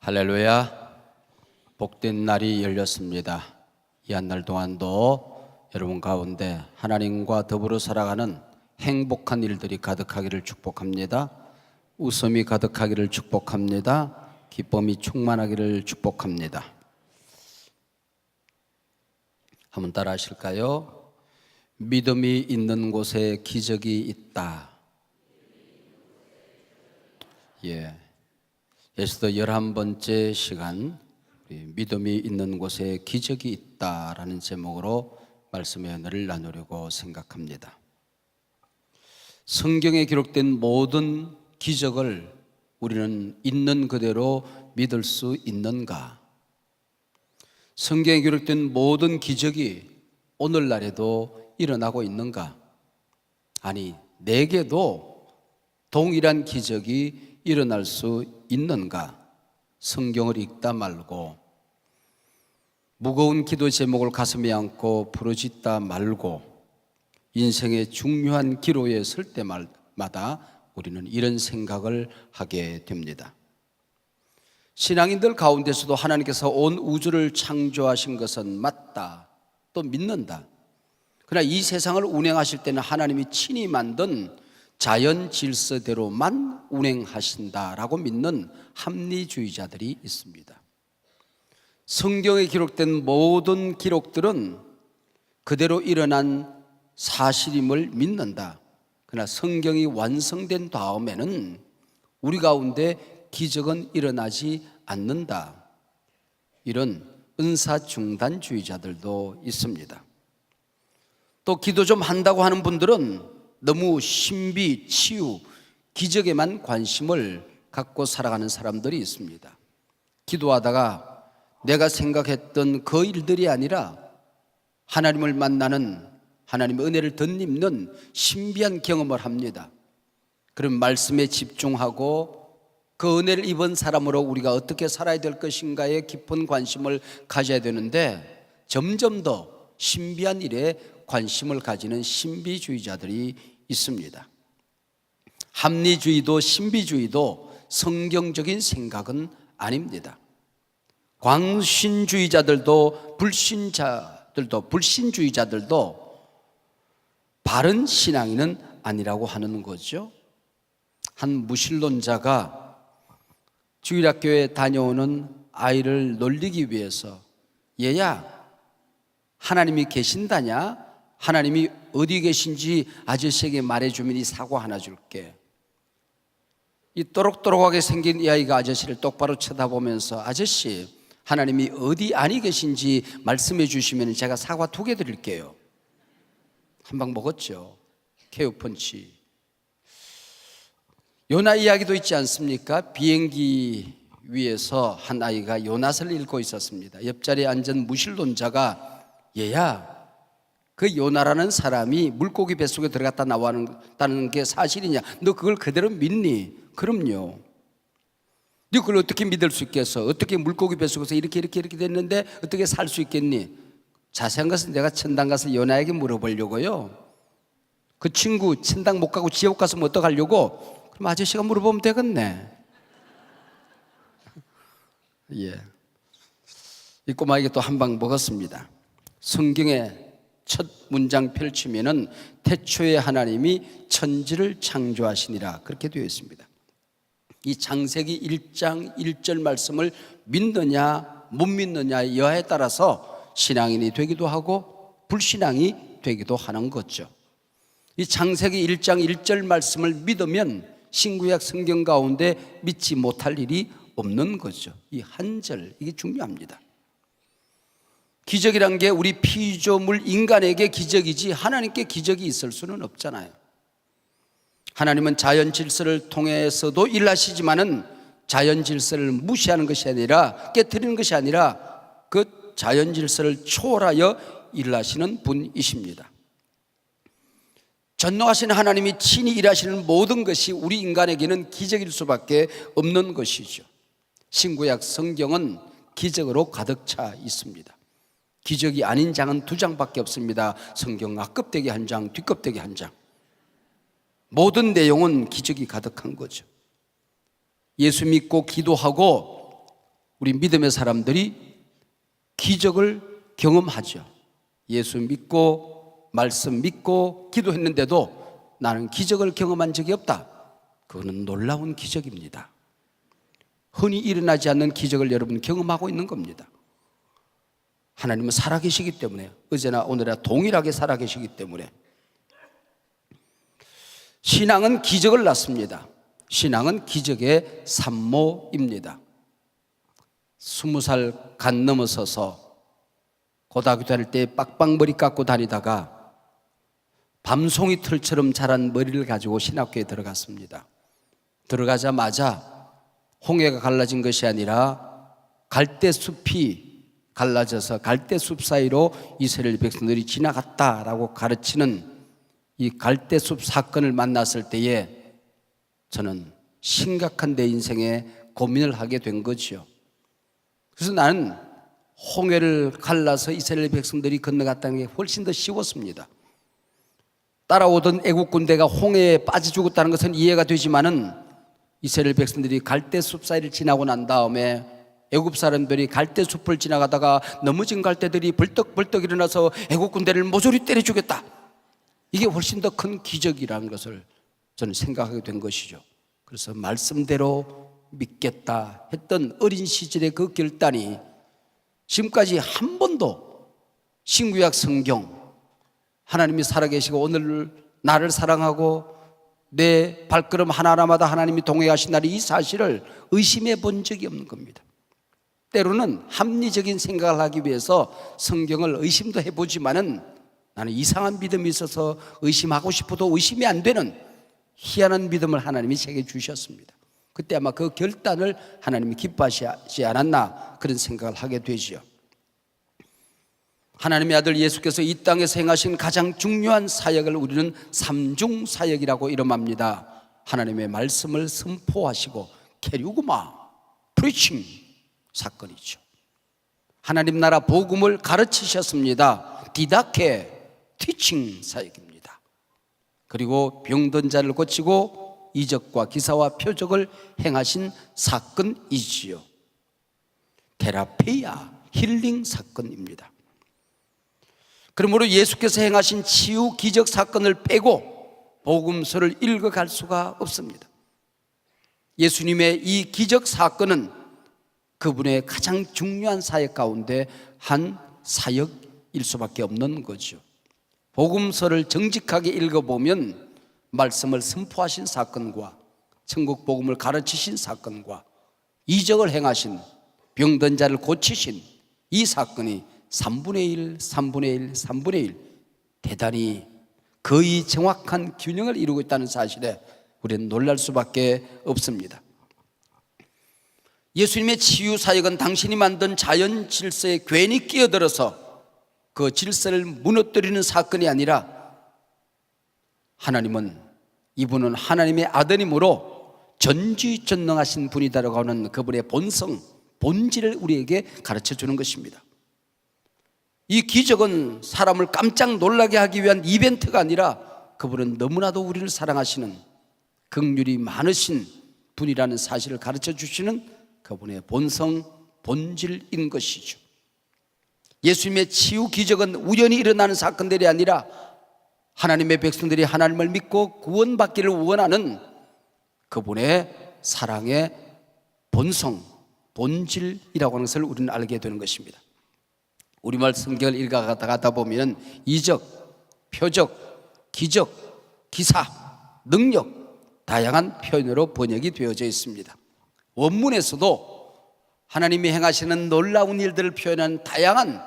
할렐루야. 복된 날이 열렸습니다. 이 한 날 동안도 여러분 가운데 하나님과 더불어 살아가는 행복한 일들이 가득하기를 축복합니다. 웃음이 가득하기를 축복합니다. 기쁨이 충만하기를 축복합니다. 한번 따라 하실까요? 믿음이 있는 곳에 기적이 있다. 에스더 11번째 시간, 믿음이 있는 곳에 기적이 있다라는 제목으로 말씀의 은혜를 나누려고 생각합니다. 성경에 기록된 모든 기적을 우리는 있는 그대로 믿을 수 있는가? 성경에 기록된 모든 기적이 오늘날에도 일어나고 있는가? 아니, 내게도 동일한 기적이 일어날 수 있는가? 성경을 읽다 말고, 무거운 기도 제목을 가슴에 안고 부르짖다 말고, 인생의 중요한 기로에 설 때마다 우리는 이런 생각을 하게 됩니다. 신앙인들 가운데서도 하나님께서 온 우주를 창조하신 것은 맞다, 또 믿는다. 그러나 이 세상을 운행하실 때는 하나님이 친히 만든 자연 질서대로만 운행하신다라고 믿는 합리주의자들이 있습니다. 성경에 기록된 모든 기록들은 그대로 일어난 사실임을 믿는다. 그러나 성경이 완성된 다음에는 우리 가운데 기적은 일어나지 않는다. 이런 은사중단주의자들도 있습니다. 또 기도 좀 한다고 하는 분들은 너무 신비, 치유, 기적에만 관심을 갖고 살아가는 사람들이 있습니다. 기도하다가 내가 생각했던 그 일들이 아니라 하나님을 만나는, 하나님의 은혜를 덧입는 신비한 경험을 합니다. 그럼 말씀에 집중하고 그 은혜를 입은 사람으로 우리가 어떻게 살아야 될 것인가에 깊은 관심을 가져야 되는데, 점점 더 신비한 일에 관심을 가지는 신비주의자들이 있습니다. 합리주의도 신비주의도 성경적인 생각은 아닙니다. 광신주의자들도 불신주의자들도 바른 신앙인은 아니라고 하는 거죠. 한 무신론자가 주일학교에 다녀오는 아이를 놀리기 위해서, 얘야, 하나님이 계신다냐? 하나님이 어디 계신지 아저씨에게 말해주면 이 사과 하나 줄게. 이 또록또록하게 생긴 이 아이가 아저씨를 똑바로 쳐다보면서, 아저씨, 하나님이 어디 안에 계신지 말씀해 주시면 제가 사과 2개 드릴게요. 한 방 먹었죠. 케어 펀치. 요나 이야기도 있지 않습니까? 비행기 위에서 한 아이가 요낫을 읽고 있었습니다. 옆자리에 앉은 무신론자가, 얘야, 그 요나라는 사람이 물고기 뱃속에 들어갔다 나왔다는 게 사실이냐? 너 그걸 그대로 믿니? 그럼요. 너 그걸 어떻게 믿을 수 있겠어? 어떻게 물고기 뱃속에서 이렇게 됐는데 어떻게 살 수 있겠니? 자세한 것은 내가 천당 가서 요나에게 물어보려고요. 그 친구 천당 못 가고 지옥 갔으면 어떡하려고? 그럼 아저씨가 물어보면 되겠네. 이 꼬마에게 또 한 방 먹었습니다. 성경에 첫 문장 펼치면은 태초에 하나님이 천지를 창조하시니라, 그렇게 되어 있습니다. 이 창세기 1장 1절 말씀을 믿느냐 못 믿느냐의 여하에 따라서 신앙인이 되기도 하고 불신앙이 되기도 하는 거죠. 이 창세기 1장 1절 말씀을 믿으면 신구약 성경 가운데 믿지 못할 일이 없는 거죠. 이 한 절, 이게 중요합니다. 기적이란 게 우리 피조물 인간에게 기적이지 하나님께 기적이 있을 수는 없잖아요. 하나님은 자연 질서를 통해서도 일하시지만은 자연 질서를 무시하는 것이 아니라, 깨트리는 것이 아니라 그 자연 질서를 초월하여 일하시는 분이십니다. 전능하신 하나님이 친히 일하시는 모든 것이 우리 인간에게는 기적일 수밖에 없는 것이죠. 신구약 성경은 기적으로 가득 차 있습니다. 기적이 아닌 장은 2장밖에 없습니다. 성경 앞껍데기 1장, 뒷껍데기 1장. 모든 내용은 기적이 가득한 거죠. 예수 믿고 기도하고 우리 믿음의 사람들이 기적을 경험하죠. 예수 믿고 말씀 믿고 기도했는데도 나는 기적을 경험한 적이 없다. 그거는 놀라운 기적입니다. 흔히 일어나지 않는 기적을 여러분 경험하고 있는 겁니다. 하나님은 살아계시기 때문에, 어제나 오늘이나 동일하게 살아계시기 때문에. 신앙은 기적을 낳습니다. 신앙은 기적의 산모입니다. 20살 간 넘어서서 고등학교 다닐 때 빡빡머리 깎고 다니다가 밤송이 털처럼 자란 머리를 가지고 신학교에 들어갔습니다. 들어가자마자 홍해가 갈라진 것이 아니라 갈대숲이 갈라져서 갈대숲 사이로 이스라엘 백성들이 지나갔다라고 가르치는 이 갈대숲 사건을 만났을 때에 저는 심각한 내 인생에 고민을 하게 된 거죠. 그래서 나는 홍해를 갈라서 이스라엘 백성들이 건너갔다는 게 훨씬 더 쉬웠습니다. 따라오던 애국 군대가 홍해에 빠져 죽었다는 것은 이해가 되지만은 이스라엘 백성들이 갈대숲 사이를 지나고 난 다음에 애굽 사람들이 갈대숲을 지나가다가 넘어진 갈대들이 벌떡벌떡 일어나서 애국 군대를 모조리 때려 죽였다. 이게 훨씬 더 큰 기적이라는 것을 저는 생각하게 된 것이죠. 그래서 말씀대로 믿겠다 했던 어린 시절의 그 결단이 지금까지 한 번도 신구약 성경, 하나님이 살아계시고 오늘 나를 사랑하고 내 발걸음 하나하나마다 하나님이 동행하신다는 이 사실을 의심해 본 적이 없는 겁니다. 때로는 합리적인 생각을 하기 위해서 성경을 의심도 해보지만은 나는 이상한 믿음이 있어서 의심하고 싶어도 의심이 안 되는 희한한 믿음을 하나님이 제게 주셨습니다. 그때 아마 그 결단을 하나님이 기뻐하시지 않았나 그런 생각을 하게 되죠. 하나님의 아들 예수께서 이 땅에서 행하신 가장 중요한 사역을 우리는 삼중 사역이라고 이름합니다. 하나님의 말씀을 선포하시고 케류그마 프리칭 사건이죠. 하나님 나라 복음을 가르치셨습니다. 디다케 티칭 사역입니다. 그리고 병든 자를 고치고 이적과 기사와 표적을 행하신 사건이지요. 테라피아 힐링 사건입니다. 그러므로 예수께서 행하신 치유 기적 사건을 빼고 복음서를 읽어갈 수가 없습니다. 예수님의 이 기적 사건은 그분의 가장 중요한 사역 가운데 한 사역일 수밖에 없는 거죠. 복음서를 정직하게 읽어보면 말씀을 선포하신 사건과 천국 복음을 가르치신 사건과 이적을 행하신 병든 자를 고치신 이 사건이 3분의 1, 3분의 1, 3분의 1 대단히 거의 정확한 균형을 이루고 있다는 사실에 우리는 놀랄 수밖에 없습니다. 예수님의 치유 사역은 당신이 만든 자연 질서에 괜히 끼어들어서 그 질서를 무너뜨리는 사건이 아니라 하나님은 이분은 하나님의 아드님으로 전지전능하신 분이다라고 하는 그분의 본성, 본질을 우리에게 가르쳐 주는 것입니다. 이 기적은 사람을 깜짝 놀라게 하기 위한 이벤트가 아니라 그분은 너무나도 우리를 사랑하시는 긍휼이 많으신 분이라는 사실을 가르쳐 주시는 그분의 본성, 본질인 것이죠. 예수님의 치유 기적은 우연히 일어나는 사건들이 아니라 하나님의 백성들이 하나님을 믿고 구원받기를 원하는 그분의 사랑의 본성, 본질이라고 하는 것을 우리는 알게 되는 것입니다. 우리말 성경을 읽어가다 보면 이적, 표적, 기적, 기사, 능력 다양한 표현으로 번역이 되어져 있습니다. 원문에서도 하나님이 행하시는 놀라운 일들을 표현한 다양한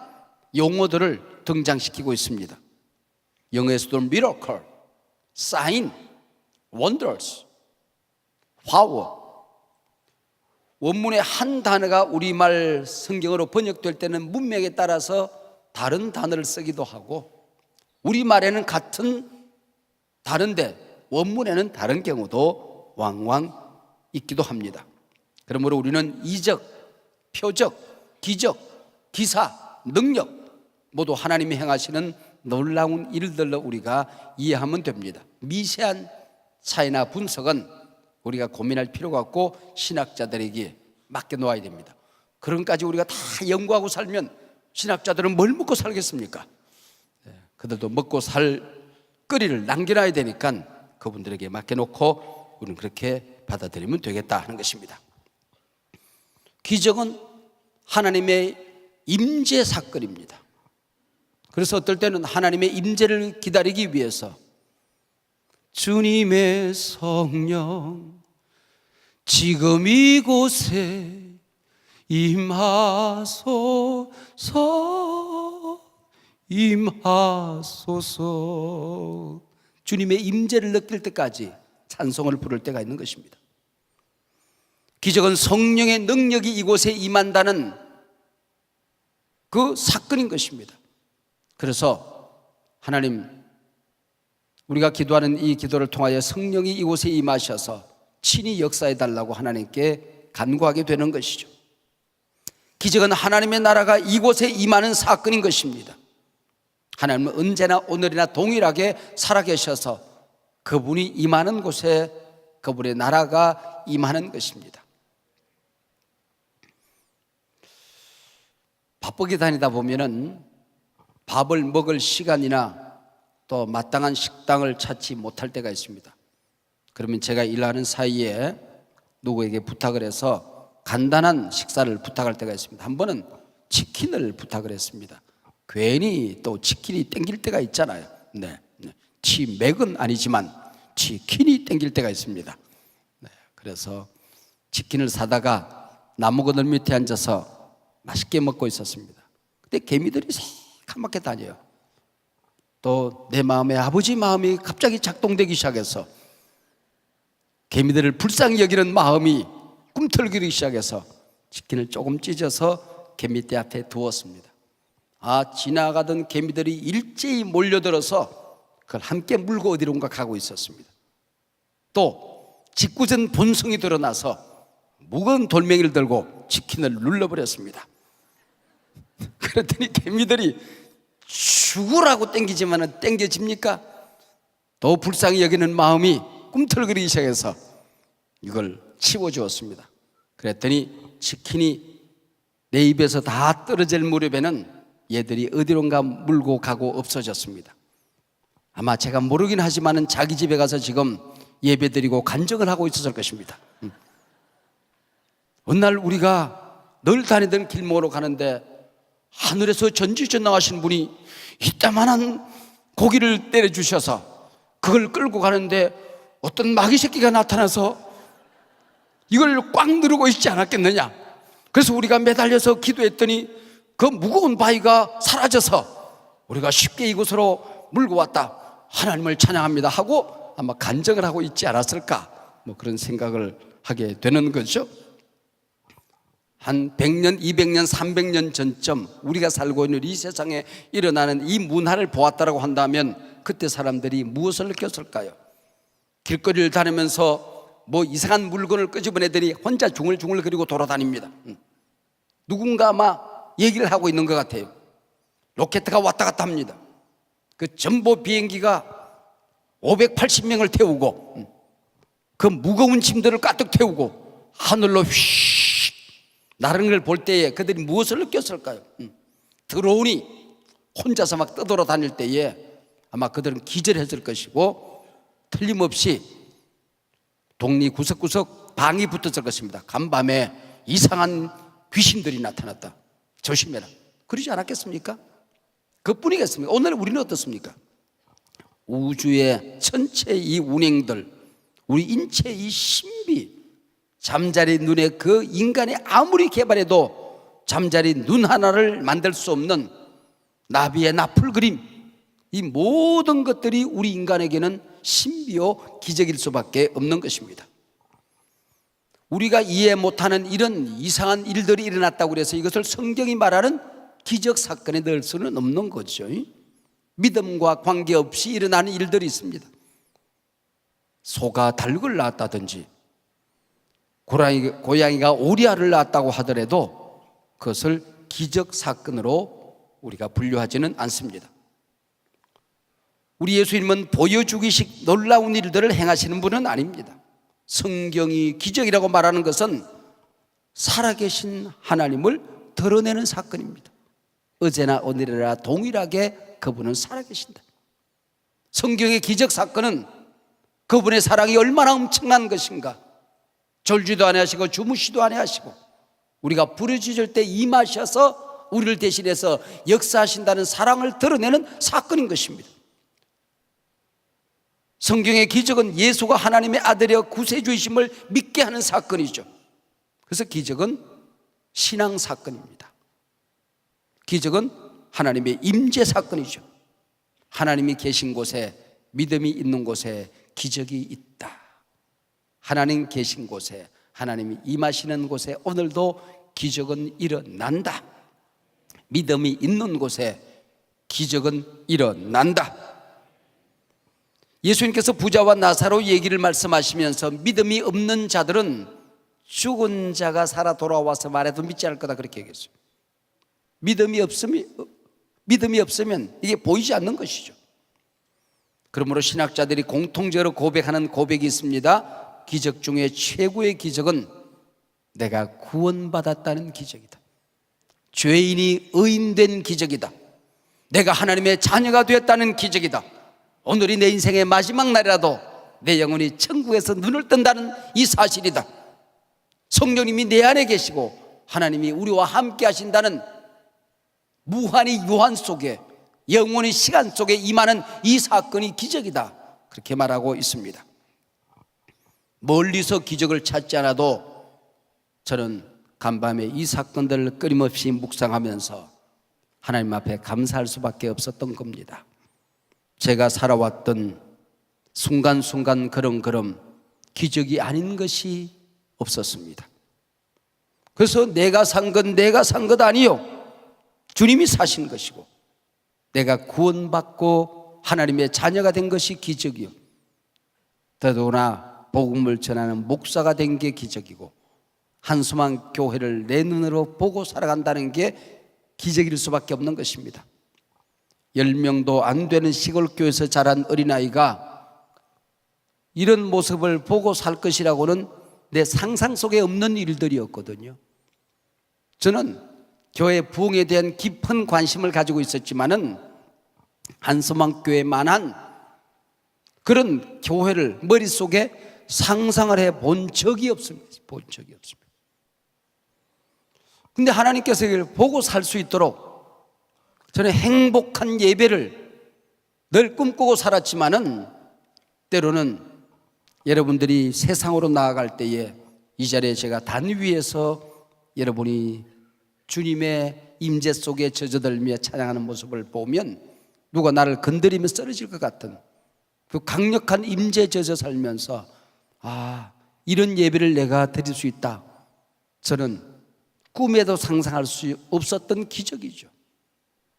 용어들을 등장시키고 있습니다. 영어에서도 miracle, sign, wonders, power. 원문의 한 단어가 우리말 성경으로 번역될 때는 문맥에 따라서 다른 단어를 쓰기도 하고 우리말에는 같은 다른데 원문에는 다른 경우도 왕왕 있기도 합니다. 그러므로 우리는 이적, 표적, 기적, 기사, 능력 모두 하나님이 행하시는 놀라운 일들로 우리가 이해하면 됩니다. 미세한 차이나 분석은 우리가 고민할 필요가 없고 신학자들에게 맡겨놓아야 됩니다. 그런까지 우리가 다 연구하고 살면 신학자들은 뭘 먹고 살겠습니까? 그들도 먹고 살 거리를 남겨놔야 되니까 그분들에게 맡겨놓고 우리는 그렇게 받아들이면 되겠다 하는 것입니다. 기적은 하나님의 임재 사건입니다. 그래서 어떨 때는 하나님의 임재를 기다리기 위해서 주님의 성령 지금 이곳에 임하소서 임하소서. 주님의 임재를 느낄 때까지 찬송을 부를 때가 있는 것입니다. 기적은 성령의 능력이 이곳에 임한다는 그 사건인 것입니다. 그래서 하나님, 우리가 기도하는 이 기도를 통하여 성령이 이곳에 임하셔서 친히 역사해 달라고 하나님께 간구하게 되는 것이죠. 기적은 하나님의 나라가 이곳에 임하는 사건인 것입니다. 하나님은 언제나 오늘이나 동일하게 살아계셔서 그분이 임하는 곳에 그분의 나라가 임하는 것입니다. 바쁘게 다니다 보면은 밥을 먹을 시간이나 또 마땅한 식당을 찾지 못할 때가 있습니다. 그러면 제가 일하는 사이에 누구에게 부탁을 해서 간단한 식사를 부탁할 때가 있습니다. 한 번은 치킨을 부탁을 했습니다. 괜히 또 치킨이 땡길 때가 있잖아요. 치맥은 아니지만 치킨이 땡길 때가 있습니다. 그래서 치킨을 사다가 나무그늘 밑에 앉아서 맛있게 먹고 있었습니다. 그때 개미들이 새까맣게 다녀요. 또 내 마음에 아버지 마음이 갑자기 작동되기 시작해서 개미들을 불쌍히 여기는 마음이 꿈틀거리기 시작해서 치킨을 조금 찢어서 개미떼 앞에 두었습니다. 지나가던 개미들이 일제히 몰려들어서 그걸 함께 물고 어디론가 가고 있었습니다. 또 짓궂은 본성이 드러나서 무거운 돌멩이를 들고 치킨을 눌러버렸습니다. 그랬더니 개미들이 죽으라고 땡기지만 땡겨집니까? 더 불쌍히 여기는 마음이 꿈틀거리기 시작해서 이걸 치워주었습니다. 그랬더니 치킨이 내 입에서 다 떨어질 무렵에는 얘들이 어디론가 물고 가고 없어졌습니다. 아마 제가 모르긴 하지만 자기 집에 가서 지금 예배드리고 간증을 하고 있었을 것입니다. 어느 날 우리가 늘 다니던 길목으로 가는데 하늘에서 전지전능하신 분이 이따만한 고기를 때려주셔서 그걸 끌고 가는데 어떤 마귀 새끼가 나타나서 이걸 꽉 누르고 있지 않았겠느냐. 그래서 우리가 매달려서 기도했더니 그 무거운 바위가 사라져서 우리가 쉽게 이곳으로 물고 왔다, 하나님을 찬양합니다 하고 아마 간증을 하고 있지 않았을까, 그런 생각을 하게 되는 거죠. 한 100년, 200년, 300년 전쯤 우리가 살고 있는 이 세상에 일어나는 이 문화를 보았다고 한다면 그때 사람들이 무엇을 느꼈을까요? 길거리를 다니면서 이상한 물건을 끄집은 애들이 혼자 중얼중얼 거리고 돌아다닙니다. 누군가 아마 얘기를 하고 있는 것 같아요. 로켓가 왔다 갔다 합니다. 그 전보 비행기가 580명을 태우고 그 무거운 짐들을 가득 태우고 하늘로 휘 나르는 걸 볼 때에 그들이 무엇을 느꼈을까요? 드론이 혼자서 막 떠돌아 다닐 때에 아마 그들은 기절했을 것이고 틀림없이 동리 구석구석 방이 붙었을 것입니다. 간밤에 이상한 귀신들이 나타났다, 조심해라, 그러지 않았겠습니까? 그뿐이겠습니까? 오늘 우리는 어떻습니까? 우주의 전체 이 운행들, 우리 인체의 이 신비, 잠자리 눈에 그 인간이 아무리 개발해도 잠자리 눈 하나를 만들 수 없는 나비의 나풀 그림, 이 모든 것들이 우리 인간에게는 신비요 기적일 수밖에 없는 것입니다. 우리가 이해 못하는 이런 이상한 일들이 일어났다고 해서 이것을 성경이 말하는 기적 사건에 넣을 수는 없는 거죠. 믿음과 관계없이 일어나는 일들이 있습니다. 소가 닭을 낳았다든지 고양이가 오리알을 낳았다고 하더라도 그것을 기적 사건으로 우리가 분류하지는 않습니다. 우리 예수님은 보여주기식 놀라운 일들을 행하시는 분은 아닙니다. 성경이 기적이라고 말하는 것은 살아계신 하나님을 드러내는 사건입니다. 어제나 오늘이나 동일하게 그분은 살아계신다. 성경의 기적 사건은 그분의 사랑이 얼마나 엄청난 것인가. 졸지도 아니하시고 주무시도 아니하시고 우리가 부르짖을 때 임하셔서 우리를 대신해서 역사하신다는 사랑을 드러내는 사건인 것입니다. 성경의 기적은 예수가 하나님의 아들이여 구세주이심을 믿게 하는 사건이죠. 그래서 기적은 신앙 사건입니다. 기적은 하나님의 임재 사건이죠. 하나님이 계신 곳에, 믿음이 있는 곳에 기적이 있다. 하나님 계신 곳에, 하나님이 임하시는 곳에 오늘도 기적은 일어난다. 믿음이 있는 곳에 기적은 일어난다. 예수님께서 부자와 나사로 얘기를 말씀하시면서 믿음이 없는 자들은 죽은 자가 살아 돌아와서 말해도 믿지 않을 거다 그렇게 얘기했어요. 믿음이 없으면 이게 보이지 않는 것이죠. 그러므로 신학자들이 공통적으로 고백하는 고백이 있습니다. 기적 중에 최고의 기적은 내가 구원받았다는 기적이다. 죄인이 의인된 기적이다. 내가 하나님의 자녀가 되었다는 기적이다. 오늘이 내 인생의 마지막 날이라도 내 영혼이 천국에서 눈을 뜬다는 이 사실이다. 성령님이 내 안에 계시고 하나님이 우리와 함께 하신다는 무한의 유한 속에, 영원의 시간 속에 임하는 이 사건이 기적이다. 그렇게 말하고 있습니다. 멀리서 기적을 찾지 않아도 저는 간밤에 이 사건들을 끊임없이 묵상하면서 하나님 앞에 감사할 수밖에 없었던 겁니다. 제가 살아왔던 순간순간 그런 기적이 아닌 것이 없었습니다. 그래서 내가 산 것 아니요, 주님이 사신 것이고 내가 구원받고 하나님의 자녀가 된 것이 기적이요, 더더구나 복음을 전하는 목사가 된 게 기적이고 한수만 교회를 내 눈으로 보고 살아간다는 게 기적일 수밖에 없는 것입니다. 10명도 안 되는 시골 교회에서 자란 어린아이가 이런 모습을 보고 살 것이라고는 내 상상 속에 없는 일들이었거든요. 저는 교회 부흥에 대한 깊은 관심을 가지고 있었지만은 한소망 교회만한 그런 교회를 머릿속에 상상을 해 본 적이 없습니다. 근데 하나님께서 이걸 보고 살 수 있도록 저는 행복한 예배를 늘 꿈꾸고 살았지만은 때로는 여러분들이 세상으로 나아갈 때에 이 자리에 제가 단 위에서 여러분이 주님의 임재 속에 젖어들며 찬양하는 모습을 보면 누가 나를 건드리며 쓰러질 것 같은 그 강력한 임재에 젖어 살면서 이런 예배를 내가 드릴 수 있다. 저는 꿈에도 상상할 수 없었던 기적이죠.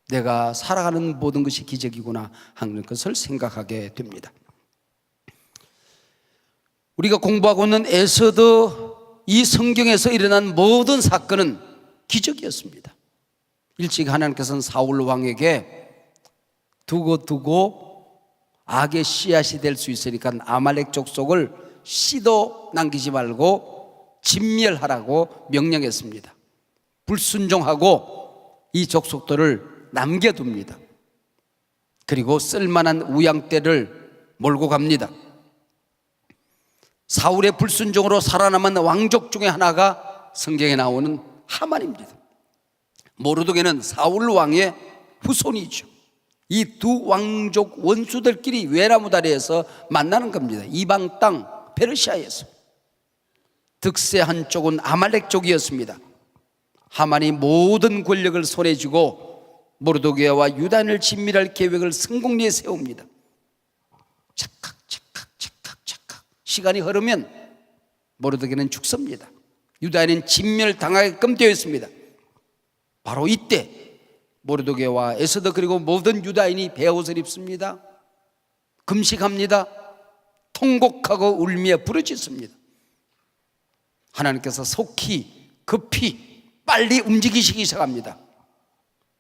내가 살아가는 모든 것이 기적이구나 하는 것을 생각하게 됩니다. 우리가 공부하고 있는 에스더, 이 성경에서 일어난 모든 사건은 기적이었습니다. 일찍 하나님께서는 사울 왕에게 두고 악의 씨앗이 될 수 있으니까 아말렉 족속을 씨도 남기지 말고 진멸하라고 명령했습니다. 불순종하고 이 족속들을 남겨둡니다. 그리고 쓸만한 우양떼를 몰고 갑니다. 사울의 불순종으로 살아남은 왕족 중에 하나가 성경에 나오는 하만입니다. 모르드게는 사울 왕의 후손이죠. 이 두 왕족 원수들끼리 외나무 다리에서 만나는 겁니다. 이방 땅 페르시아에서. 득세 한쪽은 아말렉 쪽이었습니다. 하만이 모든 권력을 손에 쥐고 모르드게와 유다인을 진멸할 계획을 성공리에 세웁니다. 착각 시간이 흐르면 모르드게는 죽습니다. 유다인은 진멸당하게끔 되어 있습니다. 바로 이때 모르드게와 에스더 그리고 모든 유다인이 베옷을 입습니다. 금식합니다. 통곡하고 울며 부르짖습니다. 하나님께서 속히 급히 빨리 움직이시기 시작합니다.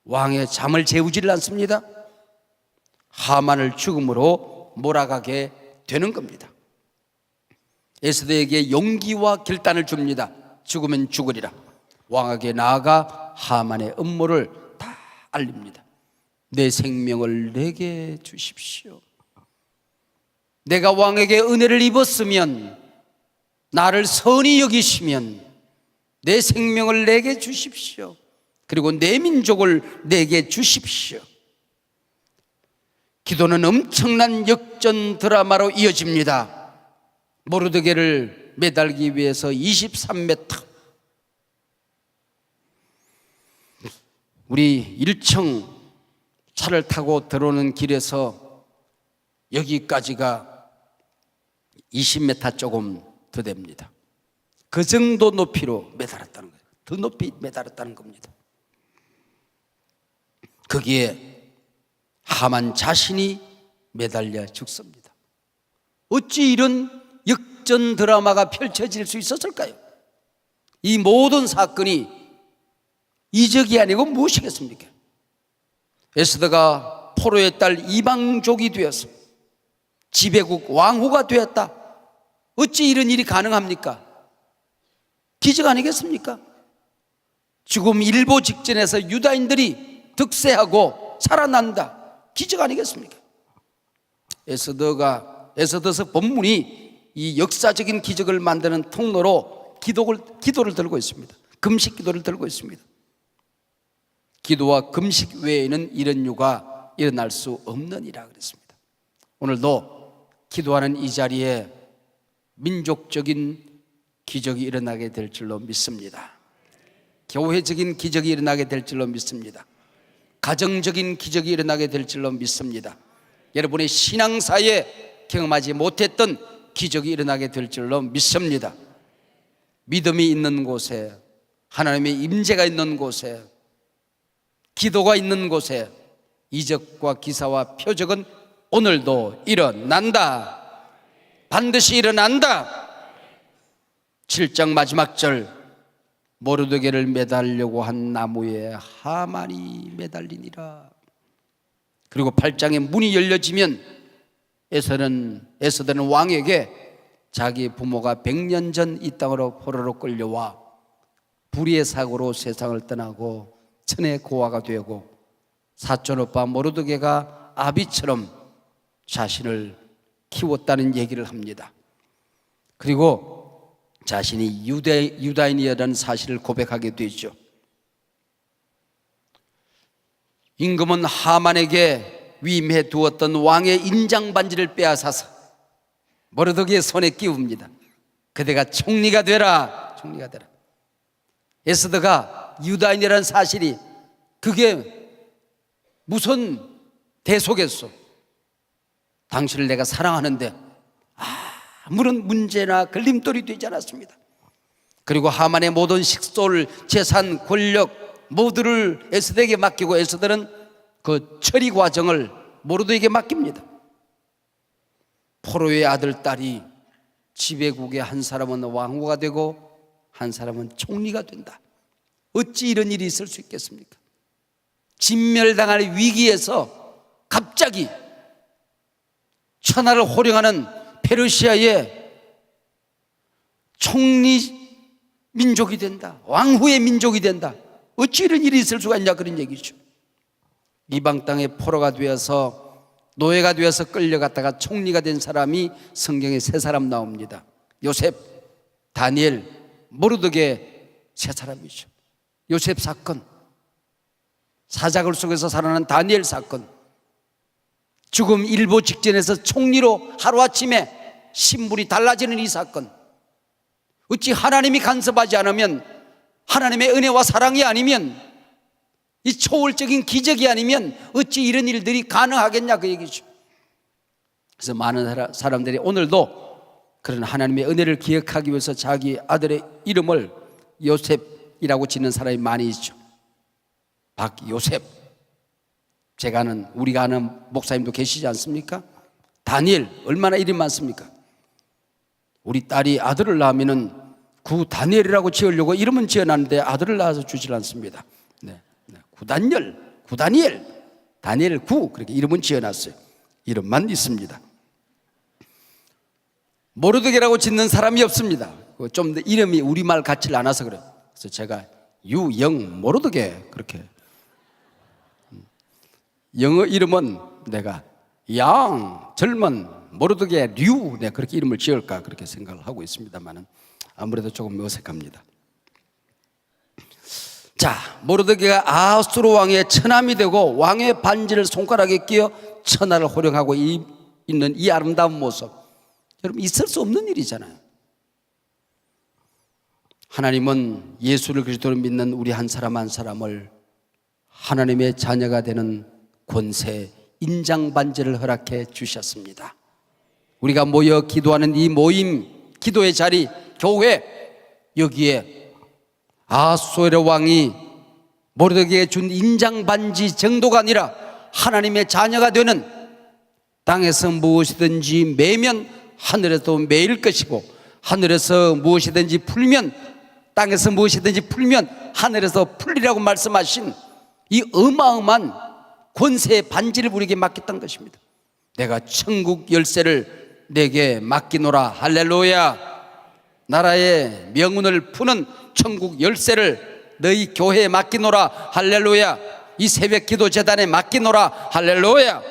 왕의 잠을 재우지를 않습니다. 하만을 죽음으로 몰아가게 되는 겁니다. 에스더에게 용기와 결단을 줍니다. 죽으면 죽으리라. 왕에게 나아가 하만의 음모를 다 알립니다. 내 생명을 내게 주십시오. 내가 왕에게 은혜를 입었으면, 나를 선히 여기시면 내 생명을 내게 주십시오. 그리고 내 민족을 내게 주십시오. 기도는 엄청난 역전 드라마로 이어집니다. 모르드게를 매달기 위해서 23m, 우리 1층 차를 타고 들어오는 길에서 여기까지가 20m 조금 더 됩니다. 그 정도 높이로 매달았다는 거예요. 더 높이 매달았다는 겁니다. 거기에 하만 자신이 매달려 죽습니다. 어찌 이런 역전 드라마가 펼쳐질 수 있었을까요? 이 모든 사건이 이적이 아니고 무엇이겠습니까? 에스더가 포로의 딸 이방족이 되어서 지배국 왕후가 되었다. 어찌 이런 일이 가능합니까? 기적 아니겠습니까? 죽음 일보 직전에서 유다인들이 득세하고 살아난다. 기적 아니겠습니까? 에스더서 본문이 이 역사적인 기적을 만드는 통로로 기도를 들고 있습니다. 금식 기도를 들고 있습니다. 기도와 금식 외에는 이런 유가 일어날 수 없느니라 그랬습니다. 오늘도 기도하는 이 자리에 민족적인 기적이 일어나게 될 줄로 믿습니다. 교회적인 기적이 일어나게 될 줄로 믿습니다. 가정적인 기적이 일어나게 될 줄로 믿습니다. 여러분의 신앙사에 경험하지 못했던 기적이 일어나게 될 줄로 믿습니다. 믿음이 있는 곳에, 하나님의 임재가 있는 곳에, 기도가 있는 곳에 이적과 기사와 표적은 오늘도 일어난다. 반드시 일어난다. 7장 마지막 절, 모르드게를 매달려고 한 나무에 하만이 매달리니라. 그리고 8장의 문이 열려지면 에스더는 왕에게 자기 부모가 100년 전 이 땅으로 포로로 끌려와 불의의 사고로 세상을 떠나고 천의 고아가 되고 사촌 오빠 모르드게가 아비처럼 자신을 키웠다는 얘기를 합니다. 그리고 자신이 유다인이라는 사실을 고백하게 되죠. 임금은 하만에게 위임해 두었던 왕의 인장 반지를 빼앗아서 모르드게의 손에 끼웁니다. 그대가 총리가 되라. 총리가 되라. 에스더가 유다인이라는 사실이 그게 무슨 대속했어. 당신을 내가 사랑하는데 아무런 문제나 걸림돌이 되지 않았습니다. 그리고 하만의 모든 식솔, 재산, 권력 모두를 에스더에게 맡기고 에스더는 그 처리 과정을 모르드게에게 맡깁니다. 포로의 아들, 딸이 지배국의 한 사람은 왕후가 되고 한 사람은 총리가 된다. 어찌 이런 일이 있을 수 있겠습니까? 진멸당할 위기에서 갑자기 천하를 호령하는 페르시아의 총리 민족이 된다. 왕후의 민족이 된다. 어찌 이런 일이 있을 수가 있냐, 그런 얘기죠. 이방 땅의 포로가 되어서 노예가 되어서 끌려갔다가 총리가 된 사람이 성경에 세 사람 나옵니다. 요셉, 다니엘, 모르드게 세 사람이죠. 요셉 사건, 사자굴 속에서 살아난 다니엘 사건, 죽음 일보 직전에서 총리로 하루아침에 신분이 달라지는 이 사건. 어찌 하나님이 간섭하지 않으면, 하나님의 은혜와 사랑이 아니면, 이 초월적인 기적이 아니면 어찌 이런 일들이 가능하겠냐, 그 얘기죠. 그래서 많은 사람들이 오늘도 그런 하나님의 은혜를 기억하기 위해서 자기 아들의 이름을 요셉이라고 짓는 사람이 많이 있죠. 박요셉. 우리가 아는 목사님도 계시지 않습니까? 다니엘, 얼마나 이름이 많습니까? 우리 딸이 아들을 낳으면은 구다니엘이라고 지으려고 이름은 지어놨는데 아들을 낳아서 주질 않습니다. 구다니엘, 다니엘 그렇게 이름은 지어놨어요. 이름만 있습니다. 모르드게라고 짓는 사람이 없습니다. 좀 더 이름이 우리말 같지 않아서 그래요. 그래서 제가 유영 모르드게 그렇게, 영어 이름은 내가 양 젊은 모르드게 류, 내가 그렇게 이름을 지을까 그렇게 생각을 하고 있습니다만은 아무래도 조금 어색합니다. 자, 모르드게가 아하수로 왕의 처남이 되고 왕의 반지를 손가락에 끼어 천하를 호령하고 있는 이 아름다운 모습, 여러분 있을 수 없는 일이잖아요. 하나님은 예수를 그리스도로 믿는 우리 한 사람 한 사람을 하나님의 자녀가 되는 권세, 인장 반지를 허락해 주셨습니다. 우리가 모여 기도하는 이 모임, 기도의 자리, 교회, 여기에 아하수에로 왕이 모르드게에게 준 인장 반지 정도가 아니라 하나님의 자녀가 되는, 땅에서 무엇이든지 매면 하늘에도 매일 것이고 하늘에서 무엇이든지 풀면, 땅에서 무엇이든지 풀면 하늘에서 풀리라고 말씀하신 이 어마어마한 권세의 반지를 우리에게 맡겼던 것입니다. 내가 천국 열쇠를 내게 맡기노라. 할렐루야. 나라의 명운을 푸는 천국 열쇠를 너희 교회에 맡기노라. 할렐루야. 이 새벽 기도 재단에 맡기노라. 할렐루야.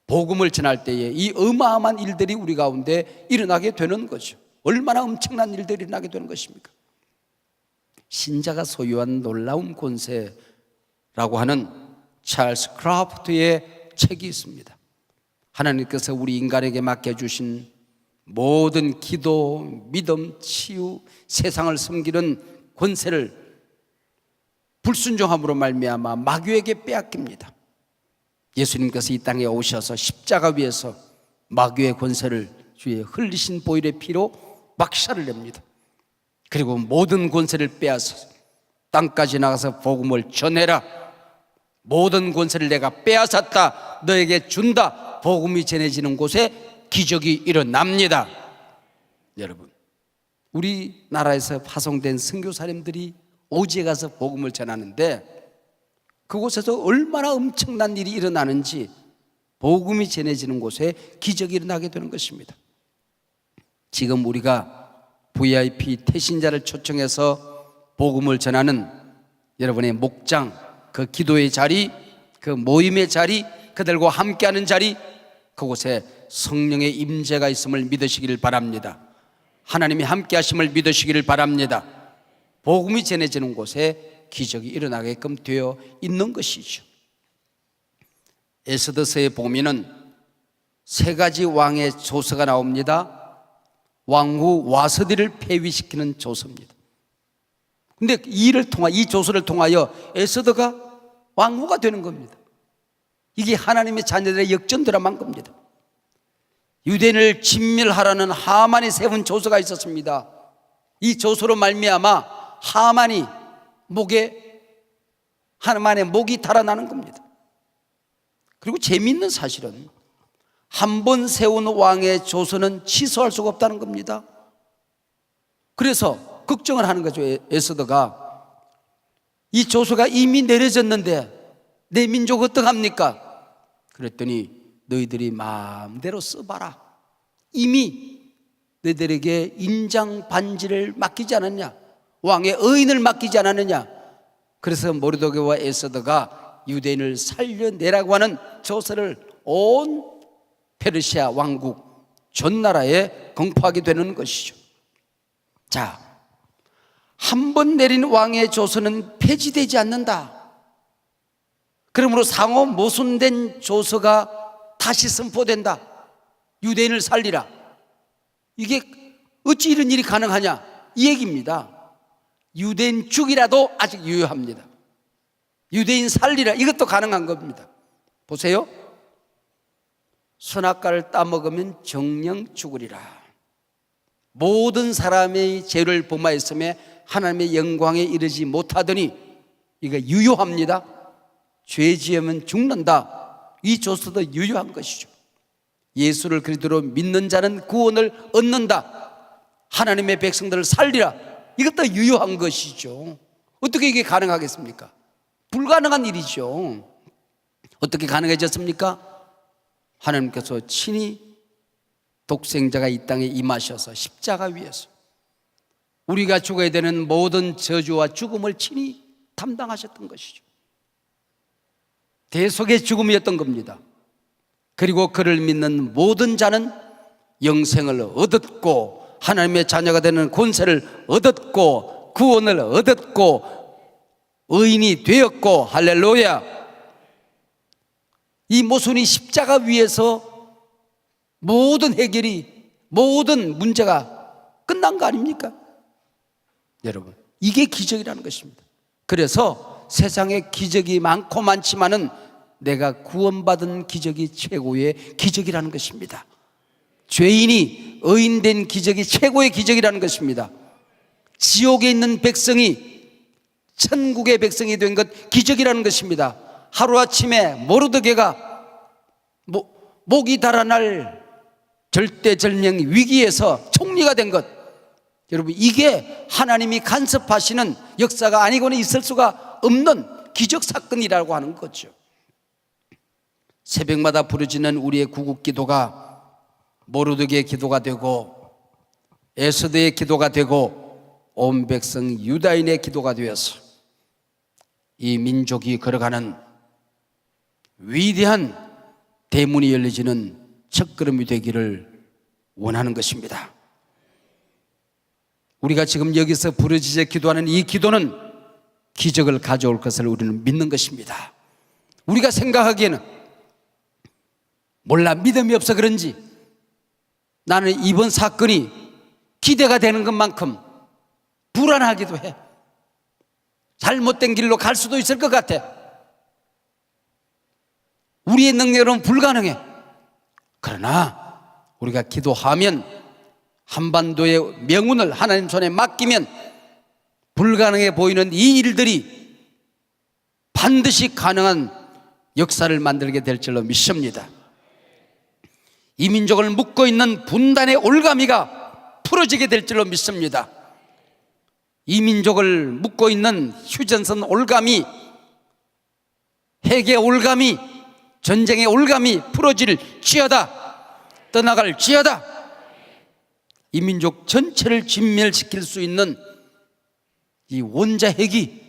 복음을 전할 때에 이 어마어마한 일들이 우리 가운데 일어나게 되는 거죠. 얼마나 엄청난 일들이 일어나게 되는 것입니까? 신자가 소유한 놀라운 권세라고 하는 찰스 크라프트의 책이 있습니다. 하나님께서 우리 인간에게 맡겨주신 모든 기도, 믿음, 치유, 세상을 섬기는 권세를 불순종함으로 말미암아 마귀에게 빼앗깁니다. 예수님께서 이 땅에 오셔서 십자가 위에서 마귀의 권세를 주의 흘리신 보혈의 피로 막살을 냅니다. 그리고 모든 권세를 빼앗아 땅까지 나가서 복음을 전해라. 모든 권세를 내가 빼앗았다, 너에게 준다. 복음이 전해지는 곳에 기적이 일어납니다. 여러분, 우리나라에서 파송된 선교사님들이 오지에 가서 복음을 전하는데 그곳에서 얼마나 엄청난 일이 일어나는지, 복음이 전해지는 곳에 기적이 일어나게 되는 것입니다. 지금 우리가 VIP 태신자를 초청해서 복음을 전하는 여러분의 목장, 그 기도의 자리, 그 모임의 자리, 그들과 함께하는 자리, 그곳에 성령의 임재가 있음을 믿으시기를 바랍니다. 하나님이 함께하심을 믿으시기를 바랍니다. 복음이 전해지는 곳에 기적이 일어나게끔 되어 있는 것이죠. 에스더서에 보면은 세 가지 왕의 조서가 나옵니다. 왕후 와서디를 폐위시키는 조서입니다. 근데 이 조서를 통하여 에스더가 왕후가 되는 겁니다. 이게 하나님의 자녀들의 역전 드라마인 겁니다. 유대인을 진멸하라는 하만이 세운 조서가 있었습니다. 이 조서로 말미암아 하만이 하만의 목이 달아나는 겁니다. 그리고 재미있는 사실은 한 번 세운 왕의 조서는 취소할 수가 없다는 겁니다. 그래서 걱정을 하는 거죠. 에스더가 이 조서가 이미 내려졌는데 내 민족 어떡합니까? 그랬더니 너희들이 마음대로 써봐라. 이미 너희들에게 인장 반지를 맡기지 않았냐? 왕의 의인을 맡기지 않았느냐? 그래서 모르드게와 에스더가 유대인을 살려내라고 하는 조서를 온 페르시아 왕국 전 나라에 공포하게 되는 것이죠. 자, 한 번 내린 왕의 조서는 폐지되지 않는다. 그러므로 상호 모순된 조서가 다시 선포된다. 유대인을 살리라. 이게 어찌 이런 일이 가능하냐? 이 얘기입니다. 유대인 죽이라도 아직 유효합니다. 유대인 살리라, 이것도 가능한 겁니다. 보세요. 선악과를 따먹으면 정령 죽으리라. 모든 사람의 죄를 범하였음에 하나님의 영광에 이르지 못하더니 이거 유효합니다. 죄 지으면 죽는다. 이 조서도 유효한 것이죠. 예수를 그리스도로 믿는 자는 구원을 얻는다. 하나님의 백성들을 살리라. 이것도 유효한 것이죠. 어떻게 이게 가능하겠습니까? 불가능한 일이죠. 어떻게 가능해졌습니까? 하나님께서 친히 독생자가 이 땅에 임하셔서 십자가 위에서 우리가 죽어야 되는 모든 저주와 죽음을 친히 담당하셨던 것이죠. 대속의 죽음이었던 겁니다. 그리고 그를 믿는 모든 자는 영생을 얻었고 하나님의 자녀가 되는 권세를 얻었고 구원을 얻었고 의인이 되었고, 할렐루야. 이 모순이 십자가 위에서 모든 해결이, 모든 문제가 끝난 거 아닙니까? 여러분, 이게 기적이라는 것입니다. 그래서 세상에 기적이 많고 많지만은 내가 구원받은 기적이 최고의 기적이라는 것입니다. 죄인이 의인된 기적이 최고의 기적이라는 것입니다. 지옥에 있는 백성이 천국의 백성이 된 것 기적이라는 것입니다. 하루아침에 모르드게가 목이 달아날 절대절명 위기에서 총리가 된 것, 여러분, 이게 하나님이 간섭하시는 역사가 아니고는 있을 수가 없는 기적 사건이라고 하는 거죠. 새벽마다 부르짖는 우리의 구국 기도가 모르드게의 기도가 되고 에스더의 기도가 되고 온 백성 유다인의 기도가 되어서 이 민족이 걸어가는 위대한 대문이 열려지는 첫걸음이 되기를 원하는 것입니다. 우리가 지금 여기서 부르짖어 기도하는 이 기도는 기적을 가져올 것을 우리는 믿는 것입니다. 우리가 생각하기에는 몰라, 믿음이 없어 그런지 나는 이번 사건이 기대가 되는 것만큼 불안하기도 해. 잘못된 길로 갈 수도 있을 것 같아. 우리의 능력으로는 불가능해. 그러나 우리가 기도하면, 한반도의 명운을 하나님 손에 맡기면 불가능해 보이는 이 일들이 반드시 가능한 역사를 만들게 될 줄로 믿습니다. 이 민족을 묶고 있는 분단의 올가미가 풀어지게 될 줄로 믿습니다. 이 민족을 묶고 있는 휴전선 올가미, 핵의 올가미, 전쟁의 올가미 풀어질 지어다, 떠나갈 지어다. 이 민족 전체를 진멸시킬 수 있는 이 원자 핵이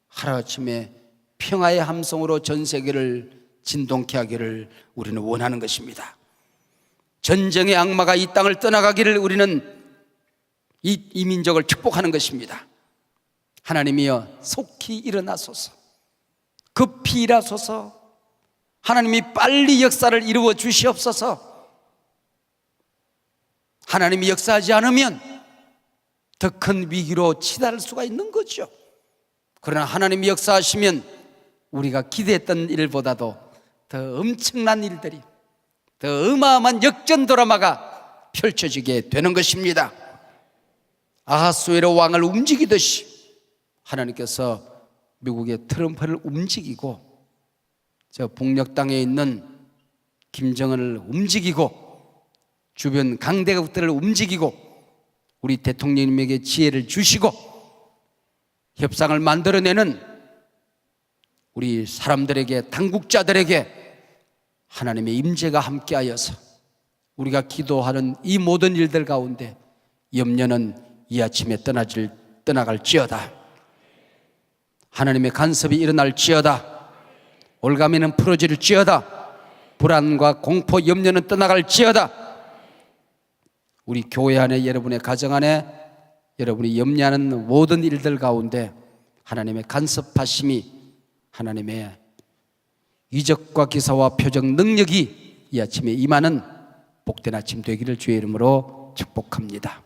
하루아침에 평화의 함성으로 전 세계를 진동케 하기를 우리는 원하는 것입니다. 전쟁의 악마가 이 땅을 떠나가기를 우리는 이 민족을 축복하는 것입니다. 하나님이여, 속히 일어나소서, 급히 일하소서. 하나님이 빨리 역사를 이루어 주시옵소서. 하나님이 역사하지 않으면 더 큰 위기로 치달을 수가 있는 거죠. 그러나 하나님이 역사하시면 우리가 기대했던 일보다도 더 엄청난 일들이, 더 어마어마한 역전 드라마가 펼쳐지게 되는 것입니다. 아하수에로 왕을 움직이듯이 하나님께서 미국의 트럼프를 움직이고 저 북녘 땅에 있는 김정은을 움직이고 주변 강대국들을 움직이고 우리 대통령님에게 지혜를 주시고 협상을 만들어내는 우리 사람들에게, 당국자들에게 하나님의 임재가 함께하여서 우리가 기도하는 이 모든 일들 가운데 염려는 이 아침에 떠나갈지어다. 하나님의 간섭이 일어날지어다. 올가미는 풀어질지어다. 불안과 공포, 염려는 떠나갈지어다. 우리 교회 안에, 여러분의 가정 안에 여러분이 염려하는 모든 일들 가운데 하나님의 간섭하심이, 하나님의 이적과 기사와 표적 능력이 이 아침에 임하는 복된 아침 되기를 주의 이름으로 축복합니다.